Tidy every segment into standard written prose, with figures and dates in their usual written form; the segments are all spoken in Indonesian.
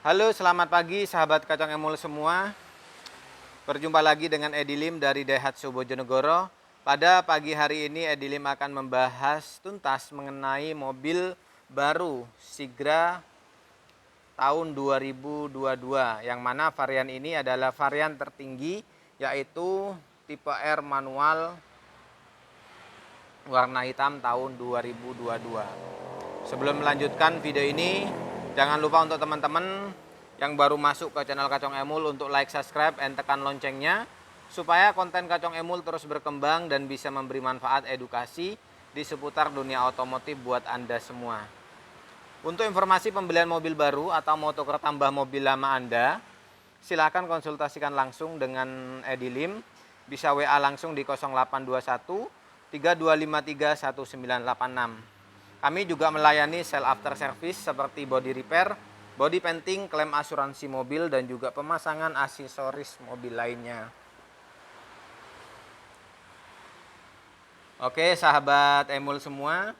Halo, selamat pagi sahabat Kacang Emul semua. Berjumpa lagi dengan Edilim dari Daihatsu Bojonegoro. Pada pagi hari ini Edilim akan membahas tuntas mengenai mobil baru Sigra tahun 2022, yang mana varian ini adalah varian tertinggi, yaitu tipe R manual warna hitam tahun 2022. Sebelum melanjutkan video ini, jangan lupa untuk teman-teman yang baru masuk ke channel Kacang Emul untuk like, subscribe, dan tekan loncengnya supaya konten Kacang Emul terus berkembang dan bisa memberi manfaat edukasi di seputar dunia otomotif buat Anda semua. Untuk informasi pembelian mobil baru atau mau tukar tambah mobil lama Anda, silakan konsultasikan langsung dengan Edilim. Bisa WA langsung di 0821 3253 1986. Kami juga melayani sell after service seperti body repair, body painting, klaim asuransi mobil, dan juga pemasangan aksesoris mobil lainnya. Oke, sahabat Emul semua,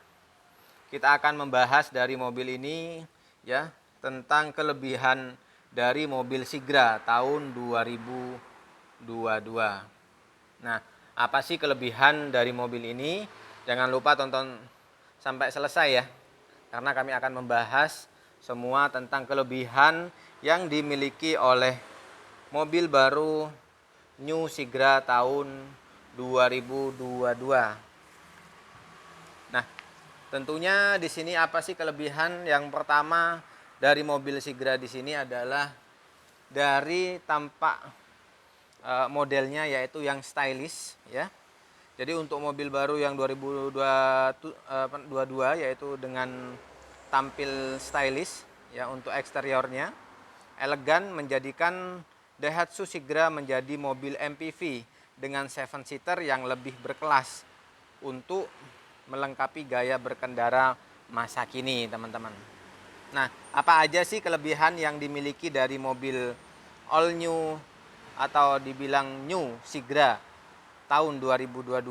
kita akan membahas dari mobil ini ya, tentang kelebihan dari mobil Sigra tahun 2022. Nah, apa sih kelebihan dari mobil ini? Jangan lupa tonton sampai selesai ya, karena kami akan membahas semua tentang kelebihan yang dimiliki oleh mobil baru New Sigra tahun 2022. Nah, tentunya di sini apa sih kelebihan? Yang pertama dari mobil Sigra di sini adalah dari tampak modelnya, yaitu yang stylish ya. Jadi untuk mobil baru yang 2022 yaitu dengan tampil stylish ya, untuk eksteriornya elegan, menjadikan Daihatsu Sigra menjadi mobil MPV dengan 7-seater yang lebih berkelas untuk melengkapi gaya berkendara masa kini, teman-teman. Nah, apa aja sih kelebihan yang dimiliki dari mobil all new atau dibilang new Sigra tahun 2022?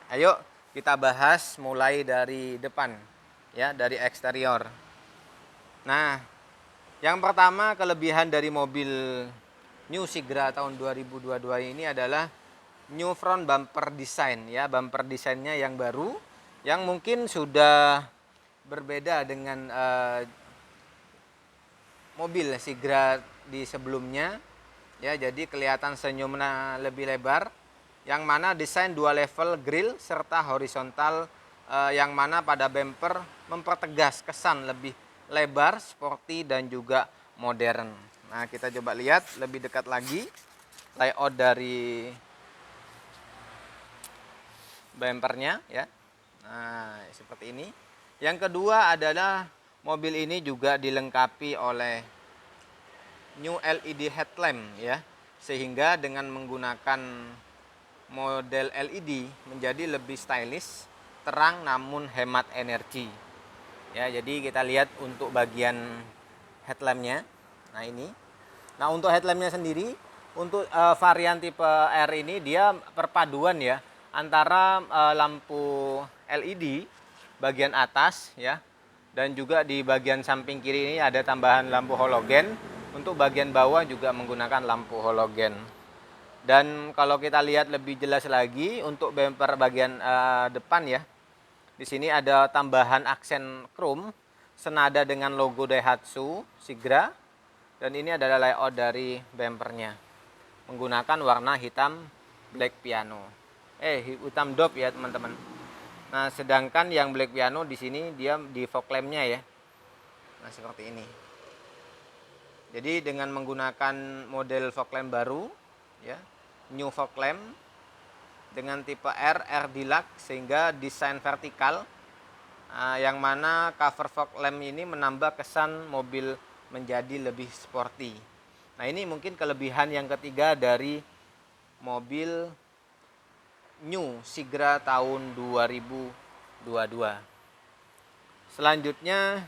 Ayo kita bahas mulai dari depan ya, dari eksterior. Nah, yang pertama kelebihan dari mobil New Sigra tahun 2022 ini adalah new front bumper design ya, bumper desainnya yang baru, yang mungkin sudah berbeda dengan mobil Sigra di sebelumnya ya. Jadi kelihatan senyumnya lebih lebar, yang mana desain dua level grill serta horizontal, yang mana pada bumper mempertegas kesan lebih lebar, sporty, dan juga modern. Nah, kita coba lihat lebih dekat lagi layout dari bumpernya ya. Nah, seperti ini. Yang kedua adalah mobil ini juga dilengkapi oleh new LED headlamp ya, sehingga dengan menggunakan model LED menjadi lebih stylish, terang namun hemat energi. Ya, jadi kita lihat untuk bagian headlampnya. Nah, ini. Nah, untuk headlampnya sendiri, untuk varian tipe R ini dia perpaduan ya antara lampu LED bagian atas ya, dan juga di bagian samping kiri ini ada tambahan lampu halogen. Untuk bagian bawah juga menggunakan lampu halogen. Dan kalau kita lihat lebih jelas lagi untuk bumper bagian depan ya, di sini ada tambahan aksen chrome senada dengan logo Daihatsu Sigra, dan ini adalah layout dari bumpernya menggunakan warna hitam black piano. Hitam dop ya, teman-teman. Nah, sedangkan yang black piano di sini dia di fog lampnya ya. Nah, seperti ini. Jadi dengan menggunakan model fog lamp baru ya, new fog lamp dengan tipe R Deluxe, sehingga desain vertikal, yang mana cover fog lamp ini menambah kesan mobil menjadi lebih sporty. Nah, ini mungkin kelebihan yang ketiga dari mobil New Sigra tahun 2022. Selanjutnya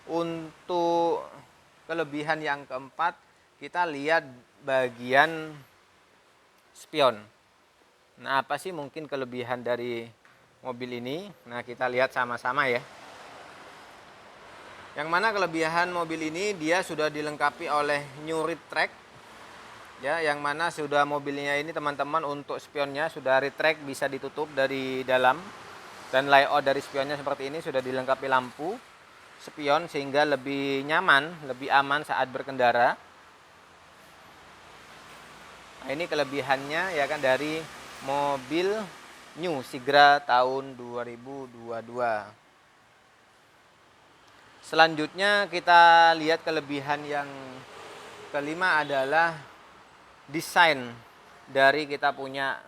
untuk kelebihan yang keempat, kita lihat bagian spion. Nah, apa sih mungkin kelebihan dari mobil ini? Nah, kita lihat sama-sama ya. Yang mana kelebihan mobil ini dia sudah dilengkapi oleh new rear track ya, yang mana sudah mobilnya ini teman-teman untuk spionnya sudah rear track, bisa ditutup dari dalam, dan layout dari spionnya seperti ini sudah dilengkapi lampu spion sehingga lebih nyaman, lebih aman saat berkendara. Nah, ini kelebihannya ya kan dari mobil New Sigra tahun 2022. Selanjutnya kita lihat kelebihan yang kelima adalah desain dari kita punya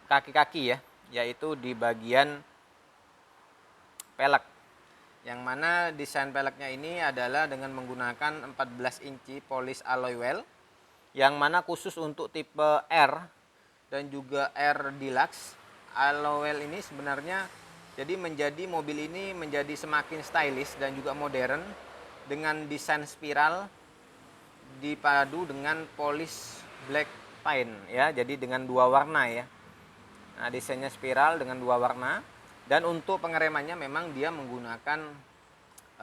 kaki-kaki ya, yaitu di bagian pelek. Yang mana desain peleknya ini adalah dengan menggunakan 14 inci polis alloy wheel, yang mana khusus untuk tipe R dan juga R Deluxe. Alloy wheel ini sebenarnya jadi menjadi mobil ini menjadi semakin stylish dan juga modern dengan desain spiral dipadu dengan polis black paint ya, jadi dengan dua warna ya. Nah, desainnya spiral dengan dua warna. Dan untuk pengeremannya memang dia menggunakan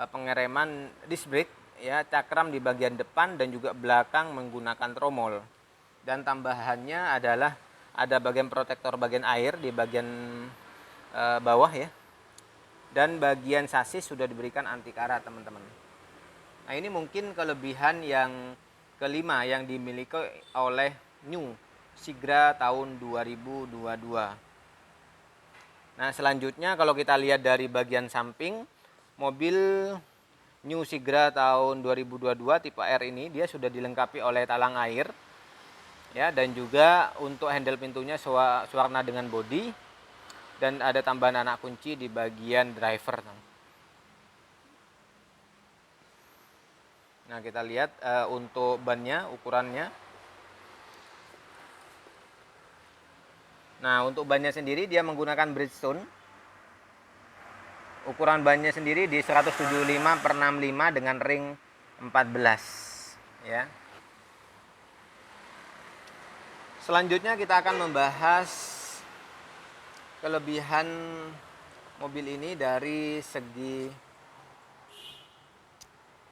pengereman disc brake ya, cakram di bagian depan dan juga belakang menggunakan tromol. Dan tambahannya adalah ada bagian protektor bagian air di bagian bawah ya. Dan bagian sasis sudah diberikan anti karat, teman-teman. Nah, ini mungkin kelebihan yang kelima yang dimiliki oleh New Sigra tahun 2022. Nah, selanjutnya kalau kita lihat dari bagian samping, mobil New Sigra tahun 2022 tipe R ini dia sudah dilengkapi oleh talang air ya, dan juga untuk handle pintunya sewarna dengan bodi, dan ada tambahan anak kunci di bagian driver. Nah, kita lihat untuk bannya, ukurannya. Nah, untuk bannya sendiri dia menggunakan Bridgestone. Ukuran bannya sendiri di 175/65 dengan ring 14 ya. Selanjutnya kita akan membahas kelebihan mobil ini dari segi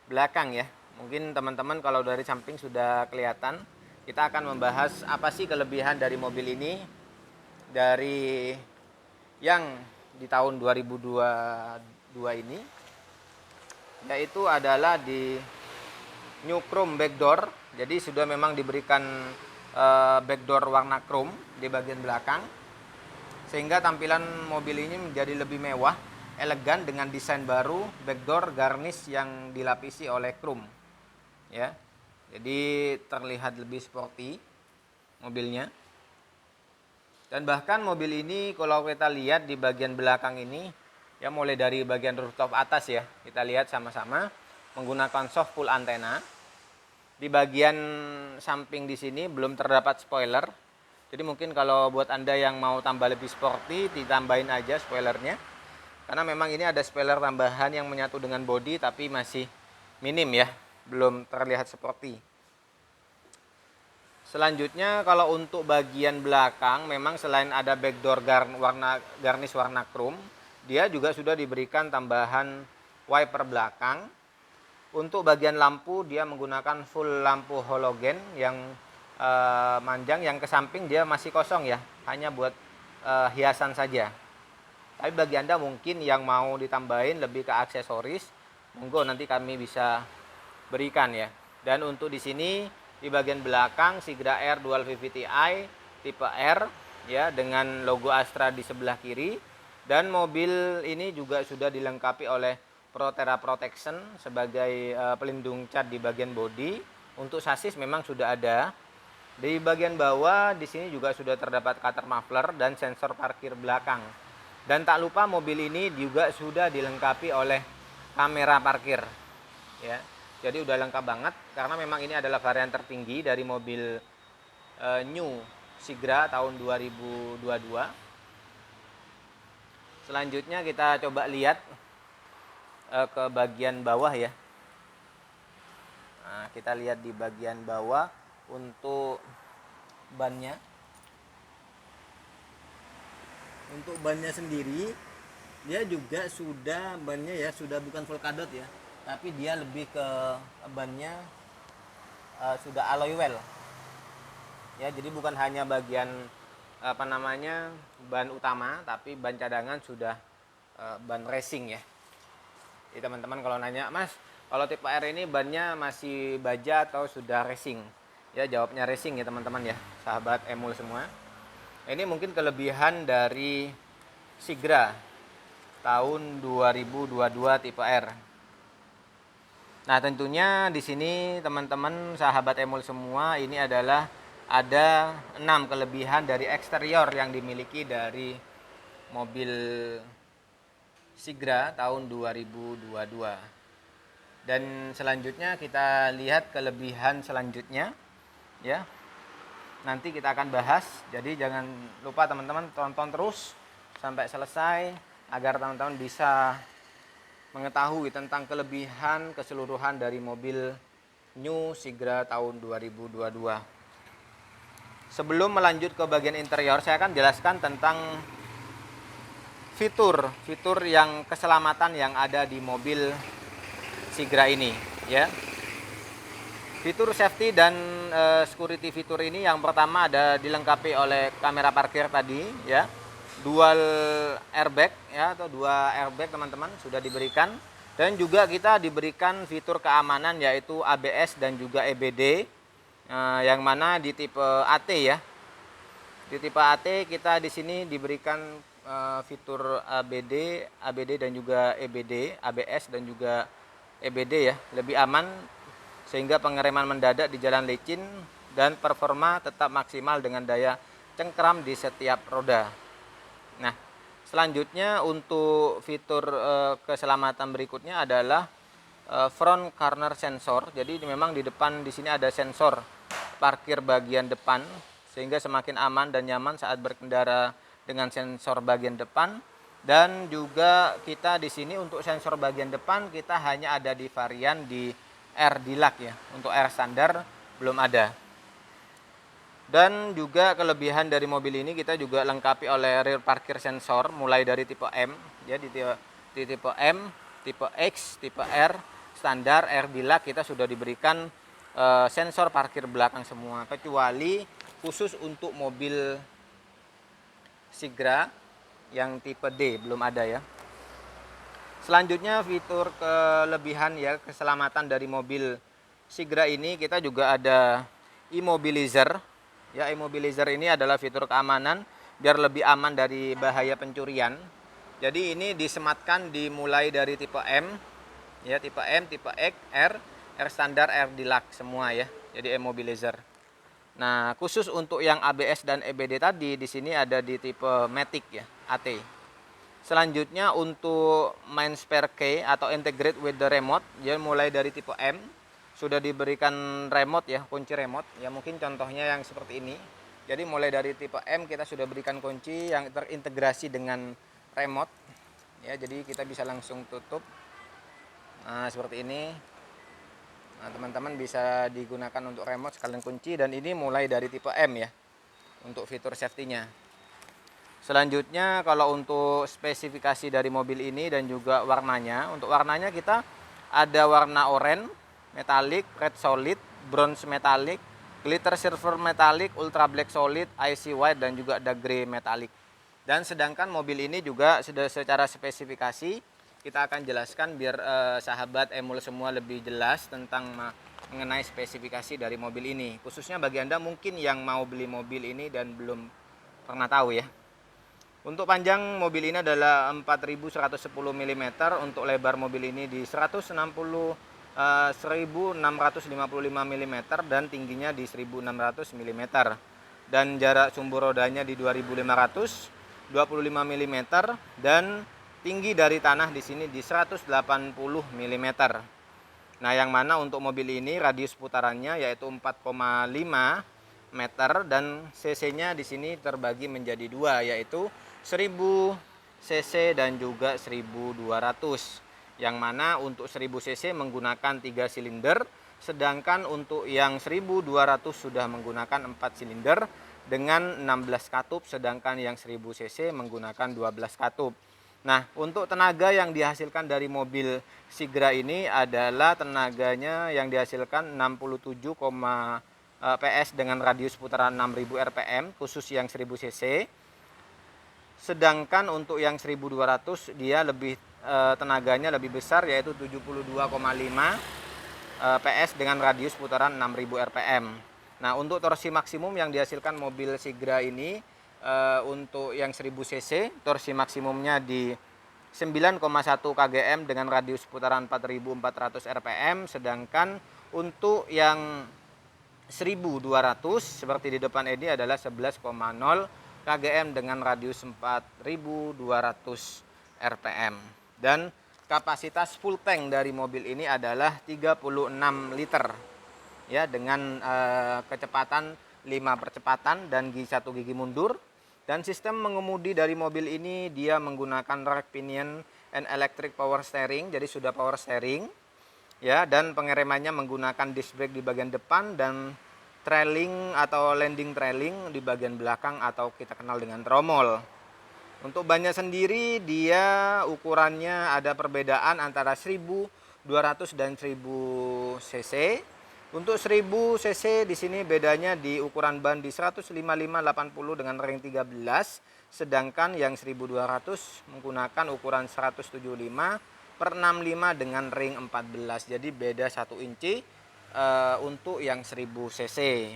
belakang ya. Mungkin teman-teman kalau dari samping sudah kelihatan. Kita akan membahas apa sih kelebihan dari mobil ini dari yang di tahun 2022 ini, yaitu adalah di new chrome backdoor. Jadi sudah memang diberikan backdoor warna chrome di bagian belakang, sehingga tampilan mobil ini menjadi lebih mewah, elegan dengan desain baru backdoor garnish yang dilapisi oleh chrome ya. Jadi terlihat lebih sporty mobilnya. Dan bahkan mobil ini kalau kita lihat di bagian belakang ini ya, mulai dari bagian rooftop atas ya, kita lihat sama-sama menggunakan soft pull antena. Di bagian samping di sini belum terdapat spoiler. Jadi mungkin kalau buat Anda yang mau tambah lebih sporty, ditambahin aja spoilernya. Karena memang ini ada spoiler tambahan yang menyatu dengan bodi tapi masih minim ya, belum terlihat sporty. Selanjutnya kalau untuk bagian belakang memang selain ada backdoor garnish warna chrome, dia juga sudah diberikan tambahan wiper belakang. Untuk bagian lampu dia menggunakan full lampu halogen yang manjang, yang ke samping dia masih kosong ya, hanya buat hiasan saja. Tapi bagi Anda mungkin yang mau ditambahin lebih ke aksesoris, monggo nanti kami bisa berikan ya. Dan untuk di sini di bagian belakang Sigra R Dual VVT-i tipe R ya, dengan logo Astra di sebelah kiri, dan mobil ini juga sudah dilengkapi oleh Proterra Protection sebagai pelindung cat di bagian bodi. Untuk sasis memang sudah ada. Di bagian bawah di sini juga sudah terdapat cutter muffler dan sensor parkir belakang. Dan tak lupa mobil ini juga sudah dilengkapi oleh kamera parkir ya. Jadi udah lengkap banget karena memang ini adalah varian tertinggi dari mobil New Sigra tahun 2022. Selanjutnya kita coba lihat ke bagian bawah ya. Nah, kita lihat di bagian bawah untuk bannya. Untuk bannya sendiri dia juga sudah bannya ya sudah bukan full kadot ya, tapi dia lebih ke bannya sudah alloy well ya, jadi bukan hanya bagian apa namanya ban utama, tapi ban cadangan sudah ban racing ya. Jadi teman-teman kalau nanya, Mas, kalau tipe R ini bannya masih baja atau sudah racing? Ya jawabnya racing ya teman-teman ya, sahabat Emul semua. Ini mungkin kelebihan dari Sigra tahun 2022 tipe R. Nah tentunya di sini teman-teman sahabat Emul semua, ini adalah ada 6 kelebihan dari eksterior yang dimiliki dari mobil Sigra tahun 2022. Dan selanjutnya kita lihat kelebihan selanjutnya ya. Nanti kita akan bahas. Jadi jangan lupa teman-teman tonton terus sampai selesai agar teman-teman bisa mengetahui tentang kelebihan keseluruhan dari mobil New Sigra tahun 2022. Sebelum melanjut ke bagian interior, saya akan jelaskan tentang fitur yang keselamatan yang ada di mobil Sigra ini ya. Fitur safety dan security fitur ini yang pertama ada dilengkapi oleh kamera parkir tadi ya. Dual airbag ya, atau 2 airbag teman-teman sudah diberikan, dan juga kita diberikan fitur keamanan yaitu ABS dan juga EBD yang mana di tipe AT ya. Di tipe AT kita di sini diberikan fitur ABD dan juga EBD, ABS dan juga EBD ya, lebih aman sehingga pengereman mendadak di jalan licin dan performa tetap maksimal dengan daya cengkram di setiap roda. Nah, selanjutnya untuk fitur keselamatan berikutnya adalah front corner sensor. Jadi memang di depan di sini ada sensor parkir bagian depan sehingga semakin aman dan nyaman saat berkendara dengan sensor bagian depan. Dan juga kita di sini untuk sensor bagian depan kita hanya ada di varian di R Deluxe ya. Untuk R standar belum ada. Dan juga kelebihan dari mobil ini kita juga lengkapi oleh rear parkir sensor mulai dari tipe M ya, di tipe M, tipe X, tipe R standar, R Deluxe kita sudah diberikan sensor parkir belakang semua, kecuali khusus untuk mobil Sigra yang tipe D belum ada ya. Selanjutnya fitur kelebihan ya keselamatan dari mobil Sigra ini kita juga ada immobilizer. Ya, immobilizer ini adalah fitur keamanan biar lebih aman dari bahaya pencurian. Jadi ini disematkan dimulai dari tipe M ya, tipe M, tipe X, R, R standar, R Deluxe semua ya. Jadi immobilizer. Nah, khusus untuk yang ABS dan EBD tadi di sini ada di tipe Matic ya, AT. Selanjutnya untuk main spare key atau integrate with the remote, ya mulai dari tipe M sudah diberikan remote ya, kunci remote. Ya mungkin contohnya yang seperti ini. Jadi mulai dari tipe M kita sudah berikan kunci yang terintegrasi dengan remote. Ya, jadi kita bisa langsung tutup. Nah, seperti ini. Nah, teman-teman bisa digunakan untuk remote sekalian kunci, dan ini mulai dari tipe M ya untuk fitur safety-nya. Selanjutnya kalau untuk spesifikasi dari mobil ini dan juga warnanya, untuk warnanya kita ada warna oranye, metallic, red solid, bronze metallic, glitter silver metallic, ultra black solid, icy white dan juga dark grey metallic. Dan sedangkan mobil ini juga sudah secara spesifikasi kita akan jelaskan biar sahabat Emul semua lebih jelas tentang mengenai spesifikasi dari mobil ini. Khususnya bagi Anda mungkin yang mau beli mobil ini dan belum pernah tahu ya. Untuk panjang mobil ini adalah 4110 mm, untuk lebar mobil ini di 1655 mm dan tingginya di 1600 mm. Dan jarak sumbu rodanya di 2525 mm dan tinggi dari tanah di sini di 180 mm. Nah, yang mana untuk mobil ini radius putarannya yaitu 4,5 meter dan cc-nya di sini terbagi menjadi dua, yaitu 1000 cc dan juga 1200. Yang mana untuk 1000 cc menggunakan 3 silinder, sedangkan untuk yang 1200 sudah menggunakan 4 silinder dengan 16 katup, sedangkan yang 1000 cc menggunakan 12 katup. Nah, untuk tenaga yang dihasilkan dari mobil Sigra ini adalah tenaganya yang dihasilkan 67, PS dengan radius putaran 6000 rpm khusus yang 1000 cc. Sedangkan untuk yang 1200 dia lebih tenaganya lebih besar, yaitu 72,5 PS dengan radius putaran 6000 rpm. Nah, untuk torsi maksimum yang dihasilkan mobil Sigra ini untuk yang 1000 cc, torsi maksimumnya di 9,1 kgm dengan radius putaran 4400 rpm. Sedangkan untuk yang 1200 seperti di depan ini adalah 11,0 kgm dengan radius 4200 rpm. Dan kapasitas full tank dari mobil ini adalah 36 liter ya, dengan kecepatan 5 percepatan dan satu gigi mundur. Dan sistem mengemudi dari mobil ini dia menggunakan rack pinion and electric power steering, jadi sudah power steering ya, dan pengeremannya menggunakan disc brake di bagian depan dan trailing atau landing trailing di bagian belakang atau kita kenal dengan tromol. Untuk bannya sendiri dia ukurannya ada perbedaan antara 1200 dan 1000 cc. Untuk 1000 cc di sini bedanya di ukuran ban di 155/80 dengan ring 13, sedangkan yang 1200 menggunakan ukuran 175/65 dengan ring 14. Jadi beda 1 inci untuk yang 1000 cc.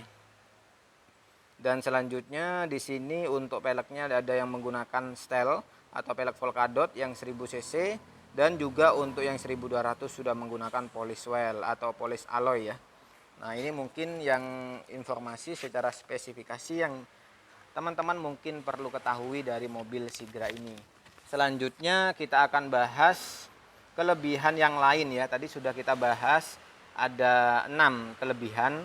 Dan selanjutnya di sini untuk peleknya ada yang menggunakan stel atau pelek Volcadot yang 1000 cc, dan juga untuk yang 1200 sudah menggunakan polish well atau polish alloy ya. Nah, ini mungkin yang informasi secara spesifikasi yang teman-teman mungkin perlu ketahui dari mobil Sigra ini. Selanjutnya kita akan bahas kelebihan yang lain ya. Tadi sudah kita bahas ada 6 kelebihan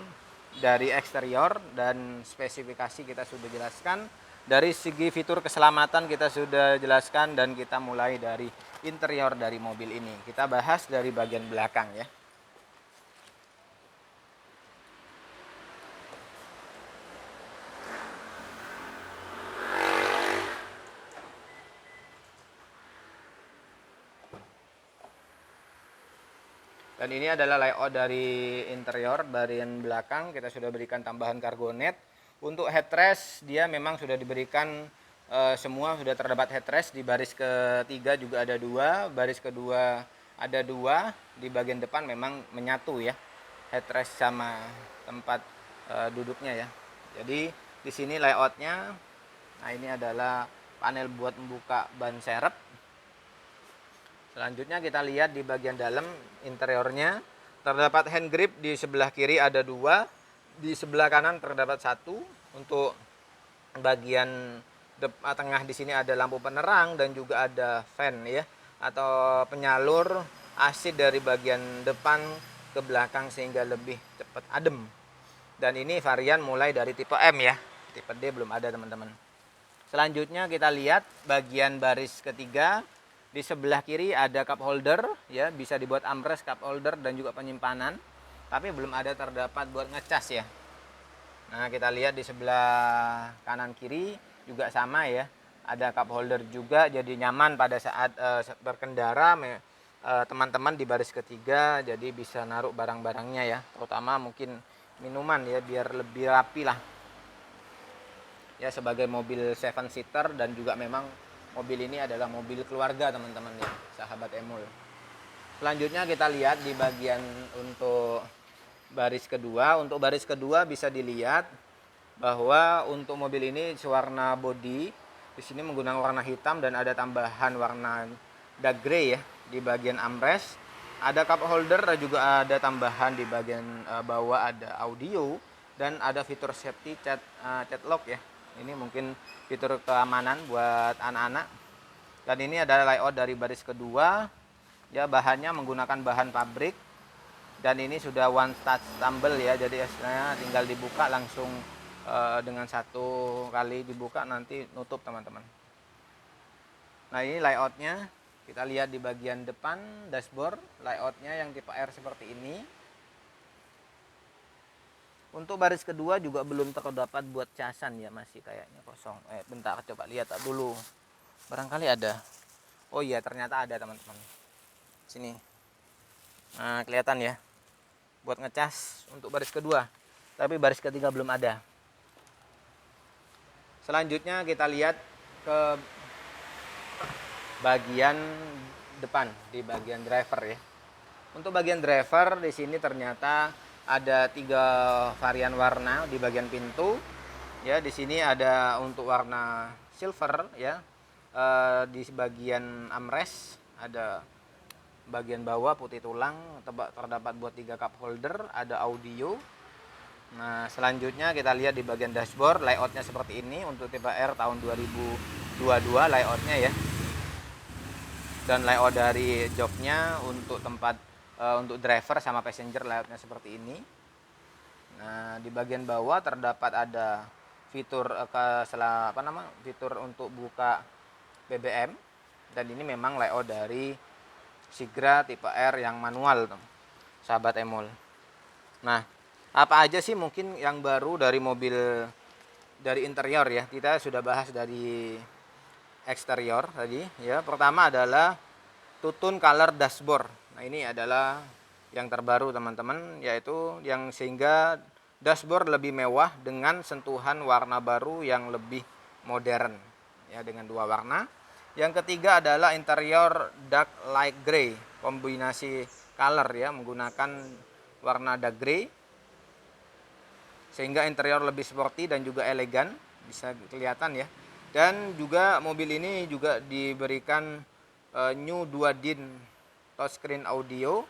dari eksterior dan spesifikasi kita sudah jelaskan. Dari segi fitur keselamatan kita sudah jelaskan, dan kita mulai dari interior dari mobil ini. Kita bahas dari bagian belakang ya. Dan ini adalah layout dari interior bagian belakang. Kita sudah berikan tambahan cargonet. Untuk headrest dia memang sudah diberikan semua sudah terdapat headrest. Di baris ketiga juga ada 2, baris kedua ada 2. Di bagian depan memang menyatu ya, headrest sama tempat duduknya ya. Jadi di sini layoutnya. Nah, ini adalah panel buat membuka ban serep. Selanjutnya kita lihat di bagian dalam interiornya. Terdapat hand grip di sebelah kiri ada 2, di sebelah kanan terdapat 1. Untuk bagian tengah di sini ada lampu penerang dan juga ada fan ya, atau penyalur AC dari bagian depan ke belakang sehingga lebih cepat adem. Dan ini varian mulai dari tipe M ya, tipe D belum ada teman-teman. Selanjutnya kita lihat bagian baris ketiga. Di sebelah kiri ada cup holder ya, bisa dibuat armrest, cup holder dan juga penyimpanan. Tapi belum ada terdapat buat ngecas ya. Nah, kita lihat di sebelah kanan kiri juga sama ya. Ada cup holder juga, jadi nyaman pada saat berkendara teman-teman di baris ketiga, jadi bisa naruh barang-barangnya ya, terutama mungkin minuman ya, biar lebih rapi lah. Ya, sebagai mobil 7 seater dan juga memang mobil ini adalah mobil keluarga teman-teman ya, sahabat Emul. Selanjutnya kita lihat di bagian untuk baris kedua. Untuk baris kedua bisa dilihat bahwa untuk mobil ini warna body di sini menggunakan warna hitam dan ada tambahan warna dark grey ya di bagian armrest. Ada cup holder dan juga ada tambahan di bagian bawah ada audio dan ada fitur safety chat lock ya. Ini mungkin fitur keamanan buat anak-anak. Dan ini adalah layout dari baris kedua. Ya, bahannya menggunakan bahan pabrik. Dan ini sudah one touch tumble ya. Jadi istilahnya tinggal dibuka langsung dengan satu kali dibuka nanti nutup teman-teman. Nah, ini layoutnya. Kita lihat di bagian depan dashboard. Layoutnya yang tipe R seperti ini. Untuk baris kedua juga belum terdapat buat casan ya, masih kayaknya kosong. Bentar coba lihat dulu. Barangkali ada. Oh iya, ternyata ada teman-teman. Sini. Nah, kelihatan ya. Buat ngecas untuk baris kedua. Tapi baris ketiga belum ada. Selanjutnya kita lihat ke bagian depan, di bagian driver ya. Untuk bagian driver di sini ternyata ada 3 varian warna di bagian pintu. Ya, di sini ada untuk warna silver ya. Di bagian armrest ada bagian bawah putih tulang, terdapat buat 3 cup holder, ada audio. Nah, selanjutnya kita lihat di bagian dashboard, layoutnya seperti ini untuk tipe R tahun 2022 layoutnya ya. Dan layout dari joknya untuk tempat untuk driver sama passenger layoutnya seperti ini. Nah, di bagian bawah terdapat ada fitur fitur untuk buka BBM, dan ini memang layout dari Sigra tipe R yang manual, sahabat Emol. Nah, apa aja sih mungkin yang baru dari mobil dari interior ya? Kita sudah bahas dari eksterior tadi ya. Pertama adalah tutun color dashboard. Nah, ini adalah yang terbaru teman-teman, yaitu yang sehingga dashboard lebih mewah dengan sentuhan warna baru yang lebih modern ya, dengan 2 warna. Yang ketiga adalah interior dark light gray, kombinasi color ya, menggunakan warna dark gray sehingga interior lebih sporty dan juga elegan, bisa kelihatan ya. Dan juga mobil ini juga diberikan new 2DIN touchscreen audio,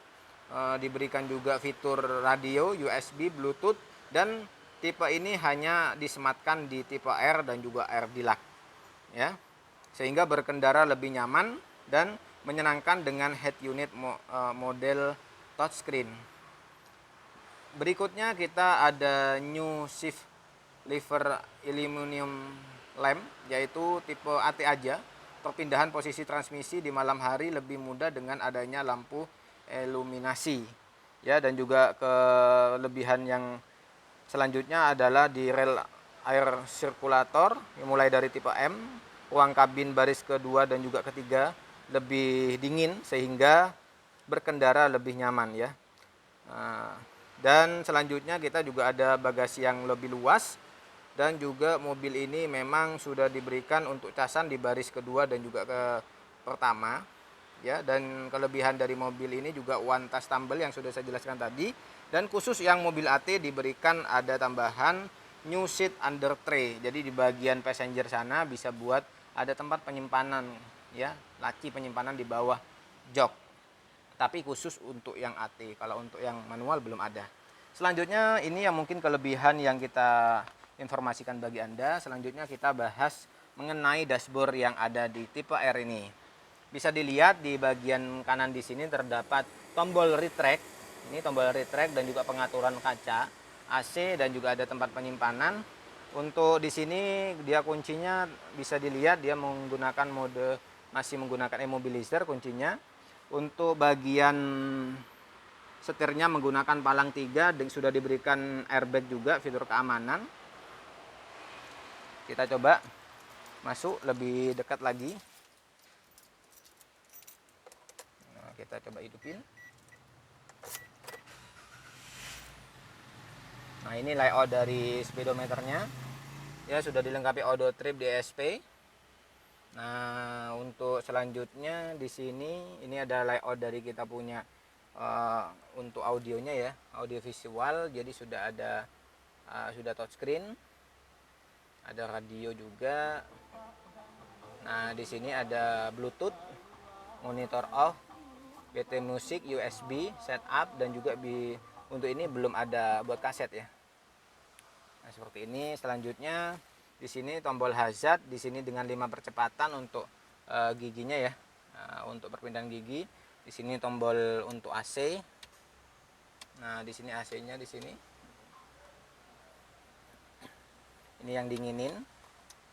diberikan juga fitur radio, USB, Bluetooth, dan tipe ini hanya disematkan di tipe R dan juga R Deluxe ya, sehingga berkendara lebih nyaman dan menyenangkan dengan head unit model touchscreen. Berikutnya kita ada new shift lever aluminum lamp, yaitu tipe AT aja. Perpindahan posisi transmisi di malam hari lebih mudah dengan adanya lampu iluminasi ya. Dan juga kelebihan yang selanjutnya adalah di rel air sirkulator mulai dari tipe M, ruang kabin baris kedua dan juga ketiga lebih dingin sehingga berkendara lebih nyaman ya. Dan selanjutnya kita juga ada bagasi yang lebih luas, dan juga mobil ini memang sudah diberikan untuk casan di baris kedua dan juga ke pertama ya. Dan kelebihan dari mobil ini juga one touch tumble yang sudah saya jelaskan tadi. Dan khusus yang mobil AT diberikan ada tambahan new seat under tray. Jadi di bagian passenger sana bisa buat ada tempat penyimpanan ya, laci penyimpanan di bawah jok. Tapi khusus untuk yang AT, kalau untuk yang manual belum ada. Selanjutnya ini yang mungkin kelebihan yang kita informasikan bagi Anda. Selanjutnya kita bahas mengenai dashboard yang ada di tipe R ini. Bisa dilihat di bagian kanan di sini terdapat tombol retract. Ini tombol retract dan juga pengaturan kaca, AC, dan juga ada tempat penyimpanan. Untuk di sini dia kuncinya bisa dilihat dia masih menggunakan immobilizer kuncinya. Untuk bagian setirnya menggunakan palang 3 dan sudah diberikan airbag juga, fitur keamanan. Kita coba masuk lebih dekat lagi. Nah, kita coba hidupin. Nah, ini layout dari speedometernya ya, sudah dilengkapi auto trip DSP. Nah, untuk selanjutnya di sini ini ada layout dari kita punya untuk audionya ya, audio visual. Jadi sudah ada sudah touchscreen, ada radio juga. Nah, di sini ada Bluetooth, monitor off, BT musik, USB, setup, dan juga untuk ini belum ada buat kaset ya. Nah, seperti ini. Selanjutnya di sini tombol hazard, di sini dengan 5 percepatan untuk giginya ya. Untuk perpindahan gigi. Di sini tombol untuk AC. Nah, di sini AC-nya di sini. Ini yang dinginin.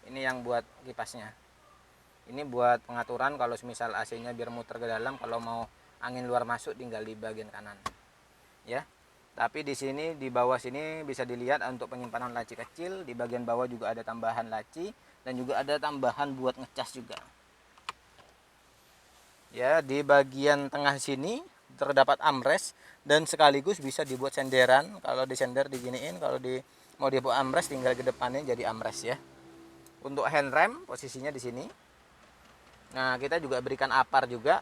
Ini yang buat kipasnya. Ini buat pengaturan kalau misal AC-nya biar muter ke dalam, kalau mau angin luar masuk tinggal di bagian kanan. Ya. Tapi di sini di bawah sini bisa dilihat untuk penyimpanan laci kecil. Di bagian bawah juga ada tambahan laci dan juga ada tambahan buat ngecas juga. Ya, di bagian tengah sini terdapat armrest dan sekaligus bisa dibuat senderan. Kalau disender diginiin, kalau mau dibuat armrest tinggal ke depannya jadi armrest ya. Untuk handrem posisinya di sini. Nah, kita juga berikan apar juga.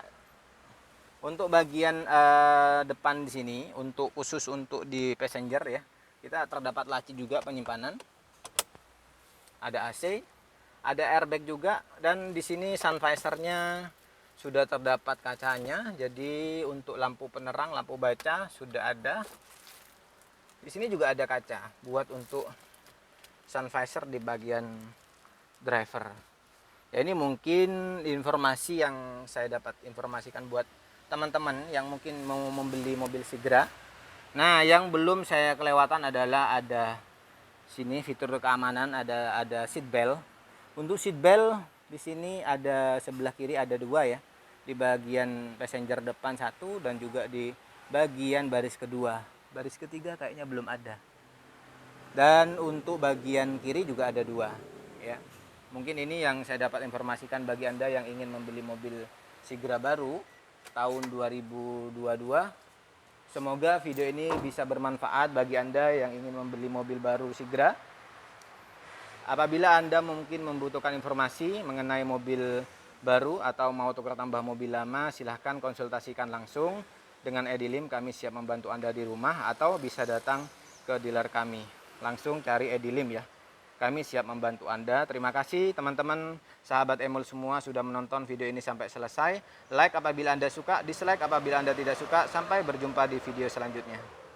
Untuk bagian depan di sini untuk khusus untuk di passenger ya. Kita terdapat laci juga penyimpanan. Ada AC, ada airbag juga dan di sini sun visornya sudah terdapat kacanya. Jadi untuk lampu penerang, lampu baca sudah ada. Di sini juga ada kaca buat untuk sun visor di bagian driver. Ya, ini mungkin informasi yang saya dapat informasikan buat teman-teman yang mungkin mau membeli mobil Sigra. Nah, yang belum saya kelewatan adalah ada sini fitur keamanan, ada seat belt. Untuk seat belt di sini ada sebelah kiri ada dua ya. Di bagian passenger depan satu dan juga di bagian baris kedua. Baris ketiga kayaknya belum ada. Dan untuk bagian kiri juga ada dua ya. Mungkin ini yang saya dapat informasikan bagi Anda yang ingin membeli mobil Sigra baru tahun 2022. Semoga video ini bisa bermanfaat bagi Anda yang ingin membeli mobil baru Sigra. Apabila Anda mungkin membutuhkan informasi mengenai mobil baru atau mau tukar tambah mobil lama, silahkan konsultasikan langsung dengan Edilim. Kami siap membantu Anda di rumah atau bisa datang ke dealer kami. Langsung cari Edilim ya. Kami siap membantu Anda. Terima kasih teman-teman, sahabat Emul semua sudah menonton video ini sampai selesai. Like apabila Anda suka, dislike apabila Anda tidak suka. Sampai berjumpa di video selanjutnya.